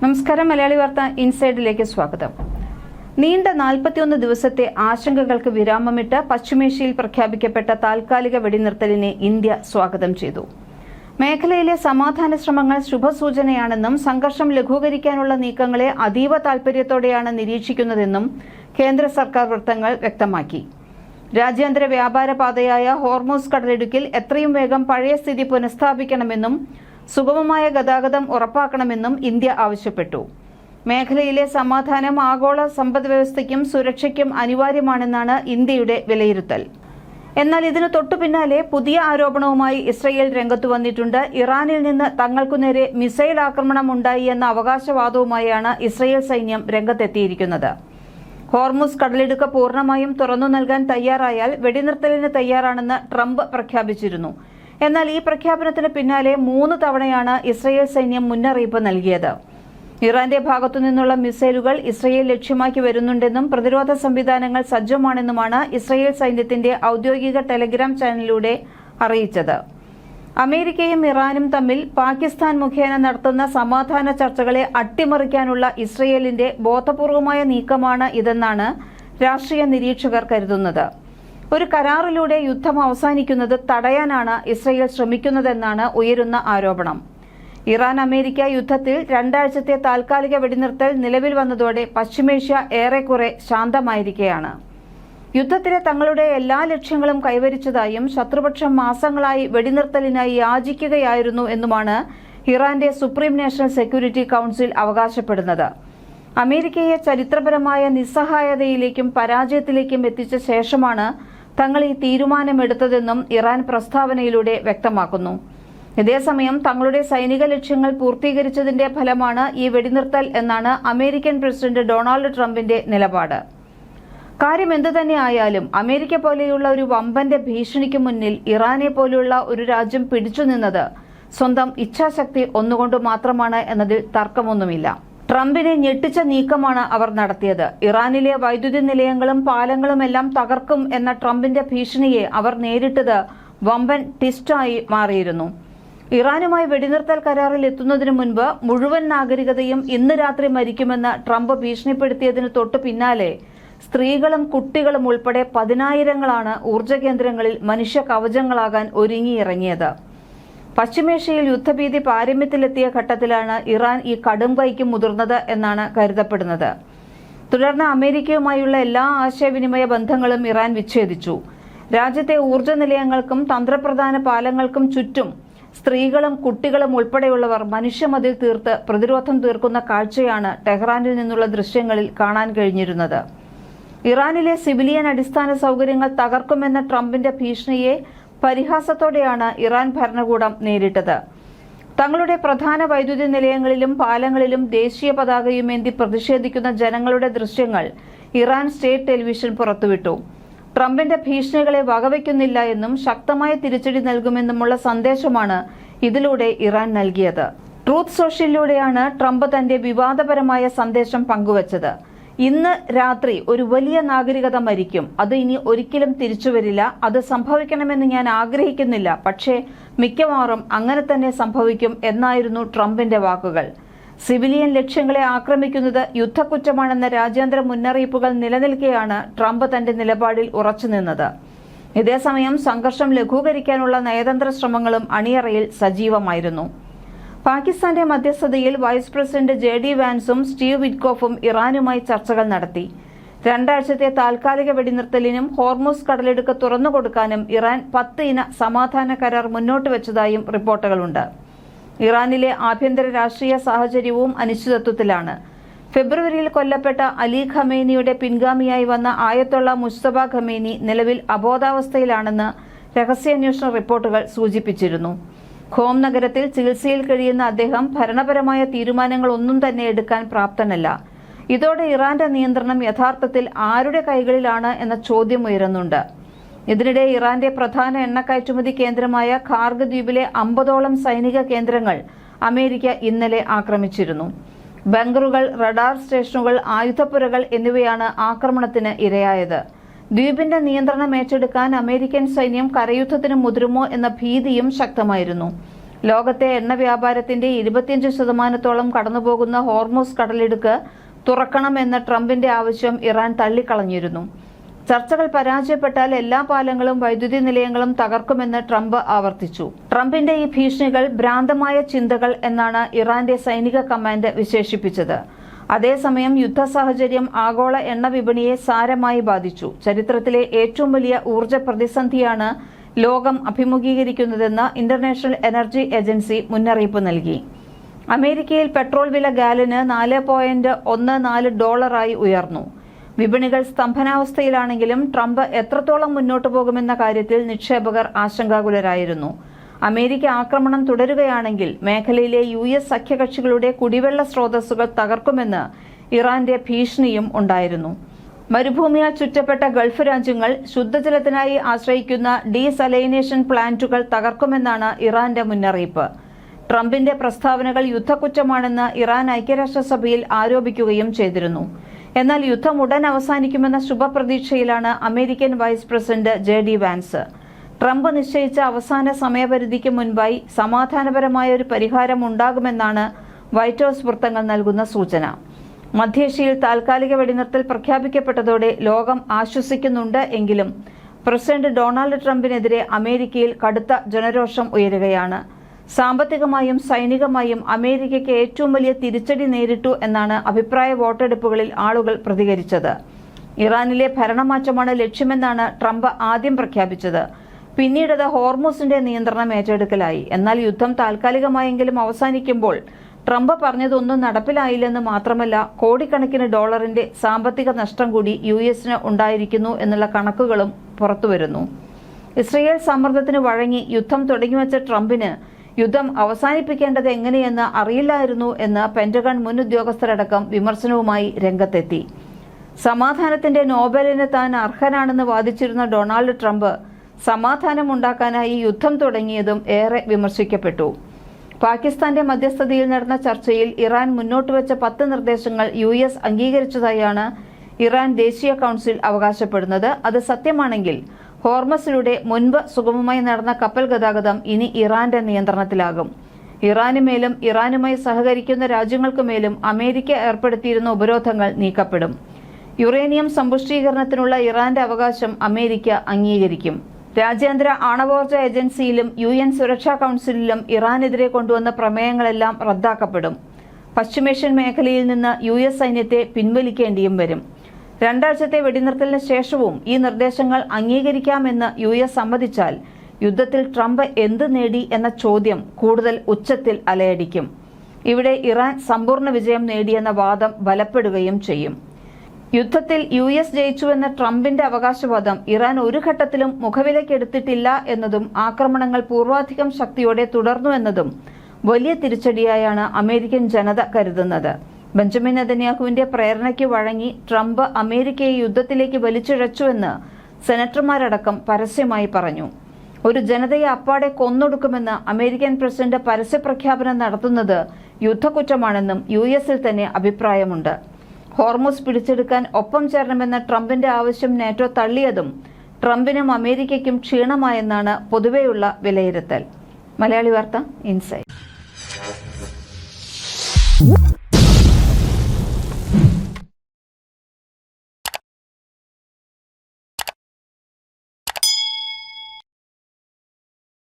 നമസ്കാരം. മലയാളി വാർത്ത ഇൻസൈഡിലേക്ക് സ്വാഗതം. നീണ്ട 41 ദിവസത്തെ ആശങ്കകൾക്ക് വിരാമമിട്ട് പശ്ചിമേഷ്യയിൽ പ്രഖ്യാപിക്കപ്പെട്ട താൽക്കാലിക വെടിനിർത്തലിനെ ഇന്ത്യ സ്വാഗതം ചെയ്തു. മേഖലയിലെ സമാധാന ശ്രമങ്ങൾ ശുഭസൂചനയാണെന്നും സംഘർഷം ലഘൂകരിക്കാനുള്ള നീക്കങ്ങളെ അതീവ താൽപര്യത്തോടെയാണ് നിരീക്ഷിക്കുന്നതെന്നും കേന്ദ്ര സർക്കാർ വൃത്തങ്ങൾ വ്യക്തമാക്കി. രാജ്യാന്തര വ്യാപാര പാതയായ ഹോർമൂസ് കടലിടുക്കിൽ എത്രയും വേഗം പഴയ സ്ഥിതി പുനഃസ്ഥാപിക്കണമെന്നും സുഗമമായ ഗതാഗതം ഉറപ്പാക്കണമെന്നും ഇന്ത്യ ആവശ്യപ്പെട്ടു. മേഖലയിലെ സമാധാനം ആഗോള സമ്പദ്വ്യവസ്ഥയ്ക്കും സുരക്ഷയ്ക്കും അനിവാര്യമാണെന്നാണ് ഇന്ത്യയുടെ വിലയിരുത്തൽ. എന്നാൽ ഇതിനു തൊട്ടുപിന്നാലെ പുതിയ ആരോപണവുമായി ഇസ്രയേൽ രംഗത്തു വന്നിട്ടുണ്ട്. ഇറാനിൽ നിന്ന് തങ്ങൾക്കു നേരെ മിസൈൽ ആക്രമണം ഉണ്ടായി എന്ന അവകാശവാദവുമായാണ് ഇസ്രയേൽ സൈന്യം രംഗത്തെത്തിയിരിക്കുന്നത്. ഹോർമുസ് കടലിടുക്ക് പൂർണ്ണമായും തുറന്നു നൽകാൻ തയ്യാറായാൽ വെടിനിർത്തലിന് തയ്യാറാണെന്ന് ട്രംപ് പ്രഖ്യാപിച്ചിരുന്നു. എന്നാൽ ഈ പ്രഖ്യാപനത്തിന് പിന്നാലെ 3 തവണയാണ് ഇസ്രയേൽ സൈന്യം മുന്നറിയിപ്പ് നൽകിയത്. ഇറാന്റെ ഭാഗത്തുനിന്നുള്ള മിസൈലുകൾ ഇസ്രയേൽ ലക്ഷ്യമാക്കി വരുന്നുണ്ടെന്നും പ്രതിരോധ സംവിധാനങ്ങൾ സജ്ജമാണെന്നുമാണ് ഇസ്രയേൽ സൈന്യത്തിന്റെ ഔദ്യോഗിക ടെലഗ്രാം ചാനലിലൂടെ അറിയിച്ചത്. അമേരിക്കയും ഇറാനും തമ്മിൽ പാകിസ്ഥാൻ മുഖേന നടത്തുന്ന സമാധാന ചർച്ചകളെ അട്ടിമറിക്കാനുള്ള ഇസ്രയേലിന്റെ ബോധപൂർവമായ നീക്കമാണ് ഇതെന്നാണ് രാഷ്ട്രീയ നിരീക്ഷകർ കരുതുന്നത്. ഒരു കരാറിലൂടെ യുദ്ധം അവസാനിക്കുന്നത് തടയാനാണ് ഇസ്രയേൽ ശ്രമിക്കുന്നതെന്നാണ് ഉയരുന്ന ആരോപണം. ഇറാൻ അമേരിക്ക യുദ്ധത്തിൽ 2 ആഴ്ചത്തെ താൽക്കാലിക വെടിനിർത്തൽ നിലവിൽ വന്നതോടെ പശ്ചിമേഷ്യ ഏറെക്കുറെ ശാന്തമായിരിക്കുകയാണ്. യുദ്ധത്തിലെ തങ്ങളുടെ എല്ലാ ലക്ഷ്യങ്ങളും കൈവരിച്ചതായും ശത്രുപക്ഷം മാസങ്ങളായി വെടിനിർത്തലിനായി യാചിക്കുകയായിരുന്നു എന്നുമാണ് ഇറാന്റെ സുപ്രീം നാഷണൽ സെക്യൂരിറ്റി കൌൺസിൽ അവകാശപ്പെടുന്നത്. അമേരിക്കയെ ചരിത്രപരമായ നിസ്സഹായതയിലേക്കും പരാജയത്തിലേക്കും എത്തിച്ച ശേഷമാണ് തങ്ങൾ ഈ തീരുമാനമെടുത്തതെന്നും ഇറാൻ പ്രസ്താവനയിലൂടെ വ്യക്തമാക്കുന്നു. ഇതേസമയം തങ്ങളുടെ സൈനിക ലക്ഷ്യങ്ങൾ പൂർത്തീകരിച്ചതിന്റെ ഫലമാണ് ഈ വെടിനിർത്തൽ എന്നാണ് അമേരിക്കൻ പ്രസിഡന്റ് ഡൊണാൾഡ് ട്രംപിന്റെ നിലപാട്. കാര്യം എന്തുതന്നെ ആയാലും അമേരിക്ക പോലെയുള്ള ഒരു വമ്പന്റെ ഭീഷണിക്ക് മുന്നിൽ ഇറാനെ പോലെയുള്ള ഒരു രാജ്യം പിടിച്ചുനിന്നത് സ്വന്തം ഇച്ഛാശക്തി ഒന്നുകൊണ്ട് മാത്രമാണ് എന്നതിൽ തർക്കമൊന്നുമില്ല. ട്രംപിനെ ഞെട്ടിച്ച നീക്കമാണ് അവർ നടത്തിയത്. ഇറാനിലെ വൈദ്യുതി നിലയങ്ങളും പാലങ്ങളുമെല്ലാം തകർക്കും എന്ന ട്രംപിന്റെ ഭീഷണിയെ അവർ നേരിട്ടത് വമ്പൻ ട്വിസ്റ്റായി മാറിയിരുന്നു. ഇറാനുമായി വെടിനിർത്തൽ കരാറിൽ എത്തുന്നതിനു മുൻപ് മുഴുവൻ നാഗരികതയും ഇന്ന് രാത്രി മരിക്കുമെന്ന് ട്രംപ് ഭീഷണിപ്പെടുത്തിയതിനു തൊട്ടു പിന്നാലെ സ്ത്രീകളും കുട്ടികളും ഉൾപ്പെടെ 10,000-ങ്ങളാണ് ഊർജ്ജ കേന്ദ്രങ്ങളിൽ മനുഷ്യ കവചങ്ങളാകാൻ ഒരുങ്ങിയിറങ്ങിയത്. പശ്ചിമേഷ്യയിൽ യുദ്ധഭീതി പാരമ്യത്തിലെത്തിയ ഘട്ടത്തിലാണ് ഇറാൻ ഈ കടും കൈക്ക് മുതിർന്നത് എന്നാണ് കരുതപ്പെടുന്നത്. തുടർന്ന് അമേരിക്കയുമായുള്ള എല്ലാ ആശയവിനിമയ ബന്ധങ്ങളും ഇറാൻ വിച്ഛേദിച്ചു. രാജ്യത്തെ ഊർജ്ജ നിലയങ്ങൾക്കും തന്ത്രപ്രധാന പാലങ്ങൾക്കും ചുറ്റും സ്ത്രീകളും കുട്ടികളും ഉൾപ്പെടെയുള്ളവർ മനുഷ്യമതിൽ തീർത്ത് പ്രതിരോധം തീർക്കുന്ന കാഴ്ചയാണ് ടെഹ്റാനിൽ നിന്നുള്ള ദൃശ്യങ്ങളിൽ കാണാൻ കഴിഞ്ഞിരുന്നത്. ഇറാനിലെ സിവിലിയൻ അടിസ്ഥാന സൗകര്യങ്ങൾ തകർക്കുമെന്ന ട്രംപിന്റെ ഭീഷണിയെ പരിഹാസത്തോടെയാണ് ഇറാൻ ഭരണകൂടം നേരിട്ടത്. തങ്ങളുടെ പ്രധാന വൈദ്യുതി നിലയങ്ങളിലും പാലങ്ങളിലും ദേശീയ പതാകയുമേന്തി പ്രതിഷേധിക്കുന്ന ജനങ്ങളുടെ ദൃശ്യങ്ങൾ ഇറാൻ സ്റ്റേറ്റ് ടെലിവിഷൻ പുറത്തുവിട്ടു. ട്രംപിന്റെ ഭീഷണികളെ വകവയ്ക്കുന്നില്ല എന്നും ശക്തമായ തിരിച്ചടി നൽകുമെന്നുമുള്ള സന്ദേശമാണ് ഇതിലൂടെ ഇറാൻ നൽകിയത്. ട്രൂത്ത് സോഷ്യലിലൂടെയാണ് ട്രംപ് തന്റെ വിവാദപരമായ സന്ദേശം പങ്കുവച്ചത്. ഇന്ന് രാത്രി ഒരു വലിയ നാഗരികത മരിക്കും. അത് ഇനി ഒരിക്കലും തിരിച്ചുവരില്ല. അത് സംഭവിക്കണമെന്ന് ഞാൻ ആഗ്രഹിക്കുന്നില്ല, പക്ഷേ മിക്കവാറും അങ്ങനെ തന്നെ സംഭവിക്കും എന്നായിരുന്നു ട്രംപിന്റെ വാക്കുകൾ. സിവിലിയൻ ലക്ഷ്യങ്ങളെ ആക്രമിക്കുന്നത് യുദ്ധക്കുറ്റമാണെന്ന രാജ്യാന്തര മുന്നറിയിപ്പുകൾ നിലനിൽക്കെയാണ് ട്രംപ് തന്റെ നിലപാടിൽ ഉറച്ചുനിന്നത്. ഇതേസമയം സംഘർഷം ലഘൂകരിക്കാനുള്ള നയതന്ത്ര ശ്രമങ്ങളും അണിയറയിൽ സജീവമായിരുന്നു. പാകിസ്ഥാന്റെ മധ്യസ്ഥതയിൽ വൈസ് പ്രസിഡന്റ് JD വാൻസും സ്റ്റീവ് വിറ്റ്കോഫും ഇറാനുമായി ചർച്ചകൾ നടത്തി. 2 ആഴ്ചത്തെ താൽക്കാലിക വെടിനിർത്തലിനും ഹോർമൂസ് കടലിടുക്ക് തുറന്നുകൊടുക്കാനും ഇറാൻ 10 ഇന സമാധാന കരാർ മുന്നോട്ട് വെച്ചതായും റിപ്പോർട്ടുകളുണ്ട്. ഇറാനിലെ ആഭ്യന്തര രാഷ്ട്രീയ സാഹചര്യവും അനിശ്ചിതത്വത്തിലാണ്. ഫെബ്രുവരിയിൽ കൊല്ലപ്പെട്ട അലി ഖമേനിയുടെ പിൻഗാമിയായി വന്ന ആയത്തൊള്ള മുസ്തഫ ഖമേനി നിലവിൽ അബോധാവസ്ഥയിലാണെന്ന് രഹസ്യാന്വേഷണ റിപ്പോർട്ടുകൾ സൂചിപ്പിച്ചിരുന്നു. ഖോം നഗരത്തിൽ ചികിത്സയിൽ കഴിയുന്ന അദ്ദേഹം ഭരണപരമായ തീരുമാനങ്ങളൊന്നും തന്നെ എടുക്കാൻ പ്രാപ്തനല്ല. ഇതോടെ ഇറാന്റെ നിയന്ത്രണം യഥാർത്ഥത്തിൽ ആരുടെ കൈകളിലാണ് എന്ന ചോദ്യം ഉയരുന്നുണ്ട്. ഇതിനിടെ ഇറാന്റെ പ്രധാന എണ്ണ കയറ്റുമതി കേന്ദ്രമായ ഖാർഗ് ദ്വീപിലെ 50ഓളം സൈനിക കേന്ദ്രങ്ങൾ അമേരിക്ക ഇന്നലെ ആക്രമിച്ചിരുന്നു. ബങ്കറുകൾ, റഡാർ സ്റ്റേഷനുകൾ, ആയുധപ്പുരകൾ എന്നിവയാണ് ആക്രമണത്തിന് ഇരയായത്. ദ്വീപിന്റെ നിയന്ത്രണം ഏറ്റെടുക്കാൻ അമേരിക്കൻ സൈന്യം കരയുദ്ധത്തിന് മുതിരുമോ എന്ന ഭീതിയും ശക്തമായിരുന്നു. ലോകത്തെ എണ്ണ വ്യാപാരത്തിന്റെ 25% കടന്നുപോകുന്ന ഹോർമൂസ് കടലിടുക്ക് തുറക്കണമെന്ന ട്രംപിന്റെ ആവശ്യം ഇറാൻ തള്ളിക്കളഞ്ഞിരുന്നു. ചർച്ചകൾ പരാജയപ്പെട്ടാൽ എല്ലാ പാലങ്ങളും വൈദ്യുതി നിലയങ്ങളും തകർക്കുമെന്ന് ട്രംപ് ആവർത്തിച്ചു. ട്രംപിന്റെ ഈ ഭീഷണികൾ ഭ്രാന്തമായ ചിന്തകൾ എന്നാണ് ഇറാന്റെ സൈനിക കമാൻഡ് വിശേഷിപ്പിച്ചത്. അതേസമയം യുദ്ധ സാഹചര്യം ആഗോള എണ്ണ വിപണിയെ സാരമായി ബാധിച്ചു. ചരിത്രത്തിലെ ഏറ്റവും വലിയ ഊർജ്ജ പ്രതിസന്ധിയാണ് ലോകം അഭിമുഖീകരിക്കുന്നതെന്ന് ഇന്റർനാഷണൽ എനർജി ഏജൻസി മുന്നറിയിപ്പ് നൽകി. അമേരിക്കയിൽ പെട്രോൾ വില ഗാലന് $4.14 ഉയർന്നു. വിപണികൾ സ്തംഭനാവസ്ഥയിലാണെങ്കിലും ട്രംപ് എത്രത്തോളം മുന്നോട്ടു പോകുമെന്ന കാര്യത്തിൽ നിക്ഷേപകർ ആശങ്കാകുലരായിരുന്നു. അമേരിക്ക ആക്രമണം തുടരുകയാണെങ്കിൽ മേഖലയിലെ US സഖ്യകക്ഷികളുടെ കുടിവെള്ള സ്രോതസ്സുകൾ തകർക്കുമെന്ന് ഇറാന്റെ ഭീഷണിയും ഉണ്ടായിരുന്നു. മരുഭൂമിയാൽ ചുറ്റപ്പെട്ട ഗൾഫ് രാജ്യങ്ങൾ ശുദ്ധജലത്തിനായി ആശ്രയിക്കുന്ന ഡീസലൈനേഷൻ പ്ലാന്റുകൾ തകർക്കുമെന്നാണ് ഇറാന്റെ മുന്നറിയിപ്പ്. ട്രംപിന്റെ പ്രസ്താവനകൾ യുദ്ധക്കുറ്റമാണെന്ന് ഇറാൻ ഐക്യരാഷ്ട്രസഭയിൽ ആരോപിക്കുകയും ചെയ്തിരുന്നു. എന്നാൽ യുദ്ധം ഉടൻ അവസാനിക്കുമെന്ന ശുഭപ്രതീക്ഷയിലാണ് അമേരിക്കൻ വൈസ് പ്രസിഡന്റ് JD വാൻസ്. ട്രംപ് നിശ്ചയിച്ച അവസാന സമയപരിധിക്ക് മുൻപായി സമാധാനപരമായ ഒരു പരിഹാരം ഉണ്ടാകുമെന്നാണ് വൈറ്റ് ഹൌസ് വൃത്തങ്ങൾ നൽകുന്ന സൂചന. മധ്യേഷ്യയിൽ താൽക്കാലിക വെടിനിർത്തൽ പ്രഖ്യാപിക്കപ്പെട്ടതോടെ ലോകം ആശ്വസിക്കുന്നുണ്ട് എങ്കിലും പ്രസിഡന്റ് ഡൊണാൾഡ് ട്രംപിനെതിരെ അമേരിക്കയിൽ കടുത്ത ജനരോഷം ഉയരുകയാണ്. സാമ്പത്തികമായും സൈനികമായും അമേരിക്കയ്ക്ക് ഏറ്റവും വലിയ തിരിച്ചടി നേരിട്ടു എന്നാണ് അഭിപ്രായ വോട്ടെടുപ്പുകളിൽ ആളുകൾ പ്രതികരിച്ചത്. ഇറാനിലെ ഭരണമാറ്റമാണ് ലക്ഷ്യമെന്നാണ് ട്രംപ് ആദ്യം പ്രഖ്യാപിച്ചത്. പിന്നീടത് ഹോർമൂസിന്റെ നിയന്ത്രണം ഏറ്റെടുക്കലായി. എന്നാൽ യുദ്ധം താൽക്കാലികമായെങ്കിലും അവസാനിക്കുമ്പോൾ ട്രംപ് പറഞ്ഞതൊന്നും നടപ്പിലായില്ലെന്ന് മാത്രമല്ല, കോടിക്കണക്കിന് ഡോളറിന്റെ സാമ്പത്തിക നഷ്ടം കൂടി US-ന് ഉണ്ടായിരിക്കുന്നു എന്നുള്ള കണക്കുകളും പുറത്തുവരുന്നു. ഇസ്രയേൽ സമ്മർദ്ദത്തിന് വഴങ്ങി യുദ്ധം തുടങ്ങിവെച്ച ട്രംപിന് യുദ്ധം അവസാനിപ്പിക്കേണ്ടത് എങ്ങനെയെന്ന് അറിയില്ലായിരുന്നു എന്ന് പെന്റഗൺ മുൻ ഉദ്യോഗസ്ഥരടക്കം വിമർശനവുമായി രംഗത്തെത്തി. സമാധാനത്തിന്റെ നോബലിന് താൻ അർഹനാണെന്ന് വാദിച്ചിരുന്ന ഡൊണാൾഡ് ട്രംപ് സമാധാനമുണ്ടാക്കാനായി യുദ്ധം തുടങ്ങിയതും ഏറെ വിമർശിക്കപ്പെട്ടു. പാകിസ്ഥാന്റെ മധ്യസ്ഥതയിൽ നടന്ന ചർച്ചയിൽ ഇറാൻ മുന്നോട്ടുവച്ച 10 നിർദ്ദേശങ്ങൾ US അംഗീകരിച്ചതായാണ് ഇറാൻ ദേശീയ കൗൺസിൽ അവകാശപ്പെടുന്നത്. അത് സത്യമാണെങ്കിൽ ഹോർമസിലൂടെ മുൻപ് സുഗമമായി നടന്ന കപ്പൽ ഗതാഗതം ഇനി ഇറാന്റെ നിയന്ത്രണത്തിലാകും. ഇറാനുമേലും ഇറാനുമായി സഹകരിക്കുന്ന രാജ്യങ്ങൾക്കുമേലും അമേരിക്ക ഏർപ്പെടുത്തിയിരുന്ന ഉപരോധങ്ങൾ നീക്കപ്പെടും. യുറേനിയം സമ്പുഷ്ടീകരണത്തിനുള്ള ഇറാന്റെ അവകാശം അമേരിക്ക അംഗീകരിക്കും. രാജ്യാന്തര ആണവോർജ ഏജൻസിയിലും UN സുരക്ഷാ കൗൺസിലിലും ഇറാനെതിരെ കൊണ്ടുവന്ന പ്രമേയങ്ങളെല്ലാം റദ്ദാക്കപ്പെടും. പശ്ചിമേഷ്യൻ മേഖലയിൽ നിന്ന് US സൈന്യത്തെ പിൻവലിക്കേണ്ടിയും വരും. 2 ആഴ്ചത്തെ വെടിനിർത്തലിന് ശേഷവും ഈ നിർദ്ദേശങ്ങൾ അംഗീകരിക്കാമെന്ന് US സമ്മതിച്ചാൽ യുദ്ധത്തിൽ ട്രംപ് എന്ത് നേടി എന്ന ചോദ്യം കൂടുതൽ ഉച്ചത്തിൽ അലയടിക്കും. ഇവിടെ ഇറാൻ സമ്പൂർണ്ണ വിജയം നേടിയെന്ന വാദം ബലപ്പെടുകയും ചെയ്യും. യുദ്ധത്തിൽ US ജയിച്ചുവെന്ന ട്രംപിന്റെ അവകാശവാദം ഇറാൻ ഒരു ഘട്ടത്തിലും മുഖവിലക്കെടുത്തിട്ടില്ല എന്നതും ആക്രമണങ്ങൾ പൂർവാധികം ശക്തിയോടെ തുടർന്നു എന്നതും വലിയ തിരിച്ചടിയായാണ് അമേരിക്കൻ ജനത കരുതുന്നത്. ബെഞ്ചമിൻ നെതന്യാഹുവിന്റെ പ്രേരണയ്ക്ക് വഴങ്ങി ട്രംപ് അമേരിക്കയെ യുദ്ധത്തിലേക്ക് വലിച്ചിഴച്ചുവെന്ന് സെനറ്റർമാരടക്കം പരസ്യമായി പറഞ്ഞു. ഒരു ജനതയെ അപ്പാടെ കൊന്നൊടുക്കുമെന്ന് അമേരിക്കൻ പ്രസിഡന്റ് പരസ്യപ്രഖ്യാപനം നടത്തുന്നത് യുദ്ധക്കുറ്റമാണെന്നും US-ൽ തന്നെ അഭിപ്രായമുണ്ട്. ഹോർമൂസ് പിടിച്ചെടുക്കാൻ ഒപ്പം ചേരണമെന്ന ട്രംപിന്റെ ആവശ്യം നാറ്റോ തള്ളിയതും ട്രംപിനും അമേരിക്കയ്ക്കും ക്ഷീണമായെന്നാണ് പൊതുവെയുള്ള വിലയിരുത്തൽ. മലയാളി വാർത്ത ഇൻസൈറ്റ്.